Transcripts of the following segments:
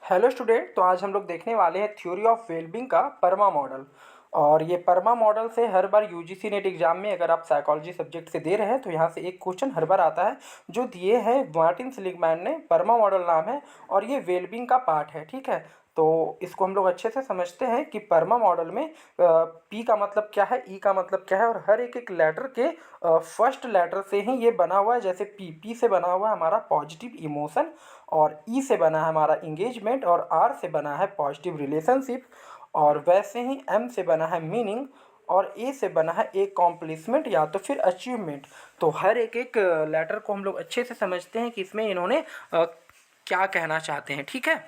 Hello student. तो आज हम लोग देखने वाले हैं थ्योरी ऑफ वेलबींग का परमा मॉडल। और ये परमा मॉडल से हर बार यूजीसी नेट एग्जाम में अगर आप साइकोलॉजी सब्जेक्ट से दे रहे हैं तो यहाँ से एक क्वेश्चन हर बार आता है जो दिए हैं मार्टिन सेलिगमैन ने। परमा मॉडल नाम है और ये वेलबींग का पार्ट है। ठीक है, तो इसको हम लोग अच्छे से समझते हैं कि परमा मॉडल में पी का मतलब क्या है, ई का मतलब क्या है, और हर एक एक लेटर के फर्स्ट लेटर से ही ये बना हुआ है। जैसे पी से बना हुआ है हमारा पॉजिटिव इमोशन, और ई से बना है हमारा इंगेजमेंट, और आर से बना है पॉजिटिव रिलेशनशिप, और वैसे ही एम से बना है मीनिंग, और ए से बना है एक कॉम्प्लीसमेंट या तो फिर अचीवमेंट। तो हर एक एक लेटर को हम लोग अच्छे से समझते हैं कि इसमें इन्होंने क्या कहना चाहते हैं। ठीक है,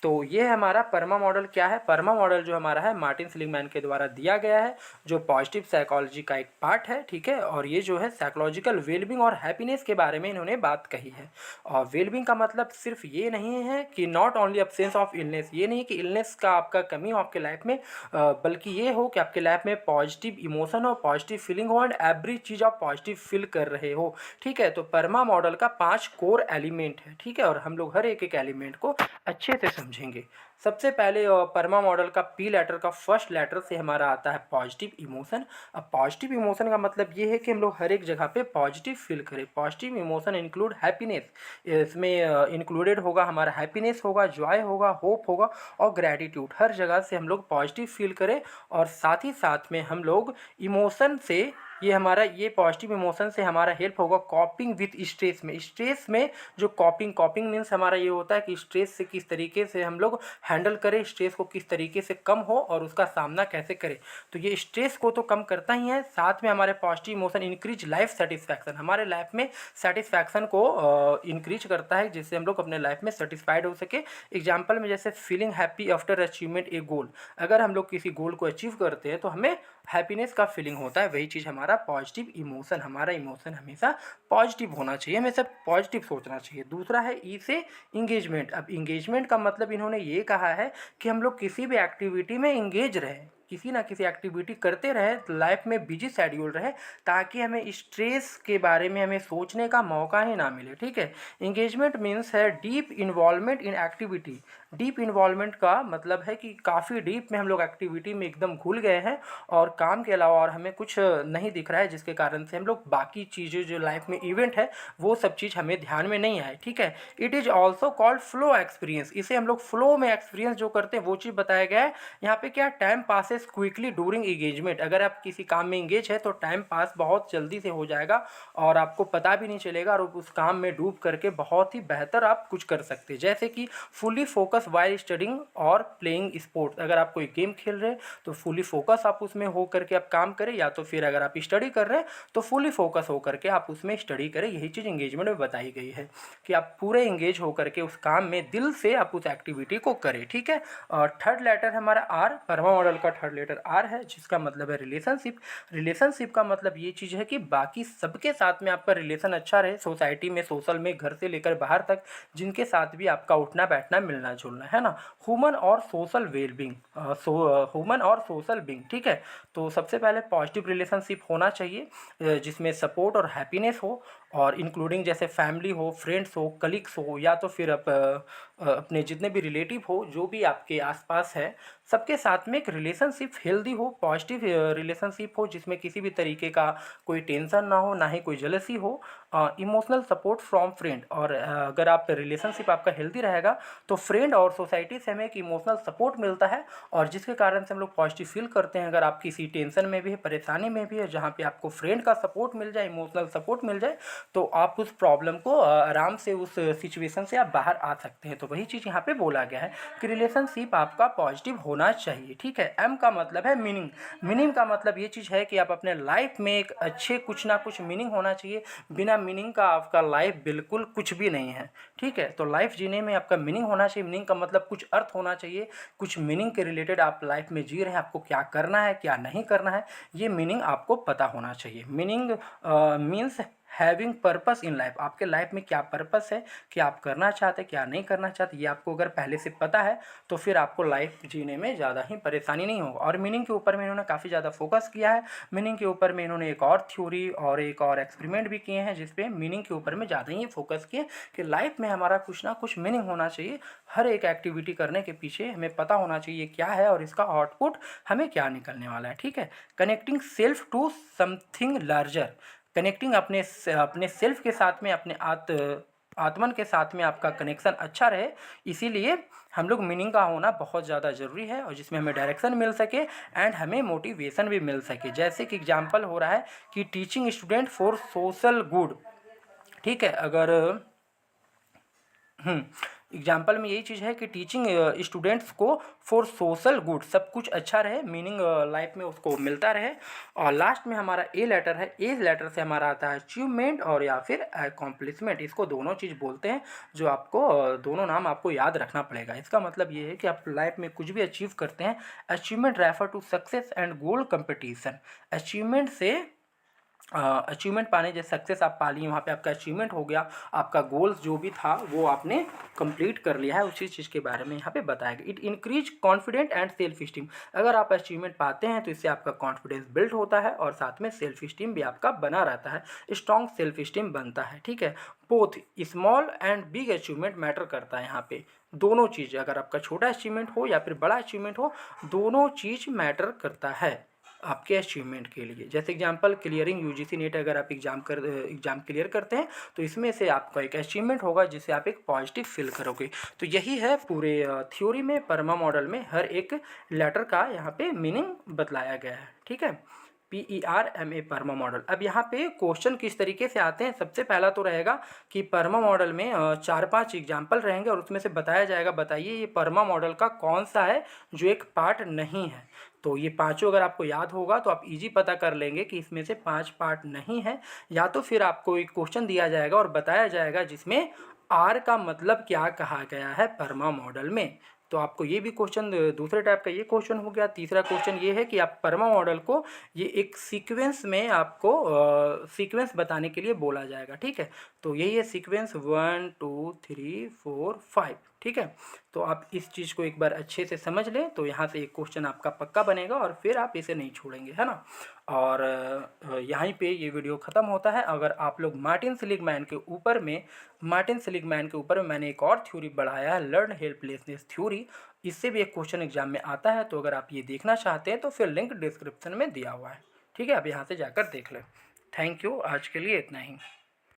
तो ये हमारा परमा मॉडल क्या है। परमा मॉडल जो हमारा है मार्टिन सेलिगमैन के द्वारा दिया गया है, जो पॉजिटिव साइकोलॉजी का एक पार्ट है। ठीक है, और ये जो है साइकोलॉजिकल वेलबींग और हैप्पीनेस के बारे में इन्होंने बात कही है। और वेलबींग का मतलब सिर्फ ये नहीं है कि not only absence of illness, ये नहीं कि इलनेस का आपका कमी हो आपके लाइफ में, बल्कि ये हो कि आपके लाइफ में पॉजिटिव इमोशन हो, पॉजिटिव फीलिंग हो, एंड एवरी चीज़ आप पॉजिटिव फील कर रहे हो। ठीक है, तो परमा मॉडल का 5 कोर एलिमेंट है। ठीक है, और हम लोग हर एक एक एलिमेंट को अच्छे से समझेंगे। सबसे पहले परमा मॉडल का पी लेटर का फर्स्ट लेटर से हमारा आता है पॉजिटिव इमोशन। अब पॉजिटिव इमोशन का मतलब ये है कि हम लोग हर एक जगह पे पॉजिटिव फील करें। पॉजिटिव इमोशन इंक्लूड हैप्पीनेस, इसमें इंक्लूडेड होगा हमारा हैप्पीनेस होगा, जॉय होगा, होप होगा और ग्रैटिट्यूड। हर जगह से हम लोग पॉजिटिव फील करें, और साथ ही साथ में हम लोग इमोशन से ये पॉजिटिव इमोशन से हमारा हेल्प होगा कॉपिंग विथ स्ट्रेस में। स्ट्रेस में जो कॉपिंग मीन्स हमारा ये होता है कि स्ट्रेस से किस तरीके से हम लोग हैंडल करें, स्ट्रेस को किस तरीके से कम हो और उसका सामना कैसे करें। तो ये स्ट्रेस को तो कम करता ही है, साथ में हमारे positive emotion increase life satisfaction, हमारे लाइफ में सेटिस्फैक्शन को इंक्रीज करता है, जिससे हम लोग अपने लाइफ में सेटिस्फाइड हो सके। एग्जाम्पल में जैसे फीलिंग हैप्पी आफ्टर अचीवमेंट ए गोल, अगर हम लोग किसी गोल को अचीव करते हैं तो हमें हैप्पीनेस का फीलिंग होता है। वही चीज़ हमारा पॉजिटिव इमोशन, हमारा इमोशन हमेशा पॉजिटिव होना चाहिए, हमेशा पॉजिटिव सोचना चाहिए। दूसरा है ई से इंगेजमेंट। अब इंगेजमेंट का मतलब इन्होंने ये कहा है कि हम लोग किसी भी एक्टिविटी में इंगेज रहें, किसी ना किसी एक्टिविटी करते रहे, लाइफ में बिजी शेड्यूल रहे, ताकि हमें स्ट्रेस के बारे में हमें सोचने का मौका ही ना मिले। ठीक है, इंगेजमेंट मीन्स है deep involvement in activity. Deep involvement का मतलब है कि काफ़ी डीप में हम लोग एक्टिविटी में एकदम घुल गए हैं और काम के अलावा और हमें कुछ नहीं दिख रहा है, जिसके कारण से हम लोग बाकी चीज़ें जो लाइफ में इवेंट है वो सब चीज़ हमें ध्यान में नहीं आए। ठीक है, it is also called flow experience. इसे हम लोग फ्लो में एक्सपीरियंस जो करते हैं वो चीज़ बताया गया है यहाँ पे। क्या time passes quickly during engagement, अगर आप किसी काम में इंगेज है तो टाइम पास बहुत जल्दी से हो जाएगा और आपको पता भी नहीं चलेगा, और उस काम में डूब करके बहुत ही बेहतर आप कुछ कर सकते हैं। जैसे कि फुली फोकस वाइल स्टडिंग और प्लेइंग स्पोर्ट्स, अगर आप कोई गेम खेल रहे हैं तो फुली फोकस आप उसमें हो करके आप काम करें, या तो फिर अगर आप स्टडी कर रहे हैं तो फुली फोकस हो करके आप उसमें स्टडी करें। यही चीज़ इंगेजमेंट में बताई गई है कि आप पूरे इंगेज हो करके उस काम में दिल से आप उस एक्टिविटी को करें। ठीक है, और थर्ड लेटर हमारा आर, परमा मॉडल का थर्ड लेटर आर है, जिसका मतलब है रिलेशनशिप। रिलेशनशिप का मतलब ये चीज़ है कि बाकी सबके साथ में आपका रिलेशन अच्छा रहे, सोसाइटी में, सोशल में, घर से लेकर बाहर तक, जिनके साथ भी आपका उठना बैठना मिलना जुलना है ना। ह्यूमन और सोशल वेलबींग, ह्यूमन और सोशल बींग। ठीक है, तो सबसे पहले पॉजिटिव रिलेशनशिप होना चाहिए जिसमें सपोर्ट और हैप्पीनेस हो, और इंक्लूडिंग जैसे फैमिली हो, फ्रेंड्स हो, कलीग्स हो, या तो फिर अपने जितने भी रिलेटिव हो, जो भी आपके आसपास है, सबके साथ में एक रिलेशनशिप हेल्दी हो, पॉजिटिव रिलेशनशिप हो, जिसमें किसी भी तरीके का कोई टेंशन ना हो, ना ही कोई जेलसी हो। इमोशनल सपोर्ट फ्रॉम फ्रेंड, और अगर आप रिलेशनशिप आपका हेल्दी रहेगा तो फ्रेंड और सोसाइटी से हमें एक इमोशनल सपोर्ट मिलता है, और जिसके कारण से हम लोग पॉजिटिव फील करते हैं। अगर आप किसी टेंशन में भी है, परेशानी में भी है, जहाँ पे आपको फ्रेंड का सपोर्ट मिल जाए, इमोशनल सपोर्ट मिल जाए, तो आप उस प्रॉब्लम को आराम से, उस सिचुएशन से आप बाहर आ सकते हैं। तो वही चीज़ यहाँ पे बोला गया है कि रिलेशनशिप आपका पॉजिटिव होना चाहिए। ठीक है, एम का मतलब है मीनिंग। मीनिंग का मतलब ये चीज़ है कि आप अपने लाइफ में एक अच्छे कुछ ना कुछ मीनिंग होना चाहिए। बिना मीनिंग का आपका लाइफ बिल्कुल कुछ भी नहीं है। ठीक है, तो लाइफ जीने में आपका मीनिंग होना चाहिए। मीनिंग का मतलब कुछ अर्थ होना चाहिए, कुछ मीनिंग के रिलेटेड आप लाइफ में जी रहे हैं, आपको क्या करना है क्या नहीं करना है, ये मीनिंग आपको पता होना चाहिए। Meaning means having purpose in life, आपके लाइफ में क्या पर्पस है, क्या आप करना चाहते हैं क्या नहीं करना चाहते, ये आपको अगर पहले से पता है तो फिर आपको लाइफ जीने में ज़्यादा ही परेशानी नहीं होगा। और मीनिंग के ऊपर में इन्होंने काफ़ी ज़्यादा फोकस किया है। मीनिंग के ऊपर में इन्होंने एक और थ्योरी और एक और एक्सपेरिमेंट भी किए हैं जिसपे मीनिंग के ऊपर में ज़्यादा ही फोकस किए कि लाइफ में हमारा कुछ ना कुछ मीनिंग होना चाहिए। हर एक एक्टिविटी करने के पीछे हमें पता होना चाहिए क्या है और इसका आउटपुट हमें क्या निकलने वाला है। ठीक है, connecting self to something larger, connecting अपने सेल्फ के साथ में, अपने आत्मन के साथ में आपका कनेक्शन अच्छा रहे, इसीलिए हम लोग मीनिंग का होना बहुत ज़्यादा ज़रूरी है और जिसमें हमें डायरेक्शन मिल सके एंड हमें मोटिवेशन भी मिल सके। जैसे कि एग्जांपल हो रहा है कि teaching student for social good. ठीक है, अगर एग्जाम्पल में यही चीज़ है कि टीचिंग स्टूडेंट्स को फॉर सोशल गुड, सब कुछ अच्छा रहे, मीनिंग लाइफ में उसको मिलता रहे। और लास्ट में हमारा ए लेटर है, ए लेटर से हमारा आता है अचीवमेंट और या फिर अकॉम्प्लिशमेंट। इसको दोनों चीज़ बोलते हैं जो आपको दोनों नाम आपको याद रखना पड़ेगा। इसका मतलब ये है कि आप लाइफ में कुछ भी अचीव करते हैं, achievement refer to success and goal competition. Achievement से अचीवमेंट पाने, जैसे सक्सेस आप पा लिए, वहाँ पे आपका अचीवमेंट हो गया, आपका गोल्स जो भी था वो आपने कंप्लीट कर लिया है, उसी चीज़ के बारे में यहाँ पे बताया गया। It increase confident and self esteem, अगर आप अचीवमेंट पाते हैं तो इससे आपका कॉन्फिडेंस बिल्ड होता है और साथ में सेल्फ स्टीम भी आपका बना रहता है, स्ट्रॉन्ग सेल्फ स्टीम बनता है। ठीक है, both small and big achievement matter करता है यहाँ पे, दोनों चीज़, अगर आपका छोटा अचीवमेंट हो या फिर बड़ा अचीवमेंट हो, दोनों चीज़ मैटर करता है आपके अचीवमेंट के लिए। जैसे एग्जांपल क्लियरिंग यूजीसी नेट, अगर आप एग्ज़ाम क्लियर करते हैं तो इसमें से आपका एक अचीवमेंट होगा जिससे आप एक पॉजिटिव फील करोगे। तो यही है पूरे थ्योरी में, परमा मॉडल में हर एक लेटर का यहाँ पे मीनिंग बतलाया गया है। ठीक है, PERMA परमा मॉडल। अब यहाँ पे क्वेश्चन किस तरीके से आते हैं, सबसे पहला तो रहेगा कि परमा मॉडल में 4-5 एग्जाम्पल रहेंगे और उसमें से बताया जाएगा, बताइए ये परमा मॉडल का कौन सा है जो एक पार्ट नहीं है। तो ये पांचों अगर आपको याद होगा तो आप इजी पता कर लेंगे कि इसमें से 5 पार्ट नहीं है, या तो फिर आपको एक क्वेश्चन दिया जाएगा और बताया जाएगा जिसमें आर का मतलब क्या कहा गया है परमा मॉडल में। तो आपको ये भी क्वेश्चन, दूसरे टाइप का ये क्वेश्चन हो गया। तीसरा क्वेश्चन ये है कि आप परमा मॉडल को ये एक सीक्वेंस में आपको सीक्वेंस बताने के लिए बोला जाएगा। ठीक है, तो यही है सीक्वेंस 1 2 3 4 5। ठीक है, तो आप इस चीज़ को एक बार अच्छे से समझ लें तो यहाँ से एक क्वेश्चन आपका पक्का बनेगा और फिर आप इसे नहीं छोड़ेंगे, है ना। और यहीं पे ये वीडियो ख़त्म होता है। अगर आप लोग मार्टिन सेलिगमैन के ऊपर में मैंने एक और थ्योरी बढ़ाया है, लर्न हेल्पलेसनेस थ्योरी, इससे भी एक क्वेश्चन एग्जाम में आता है। तो अगर आप ये देखना चाहते हैं तो फिर लिंक डिस्क्रिप्शन में दिया हुआ है। ठीक है, आप यहाँ से जाकर देख लें। थैंक यू, आज के लिए इतना ही।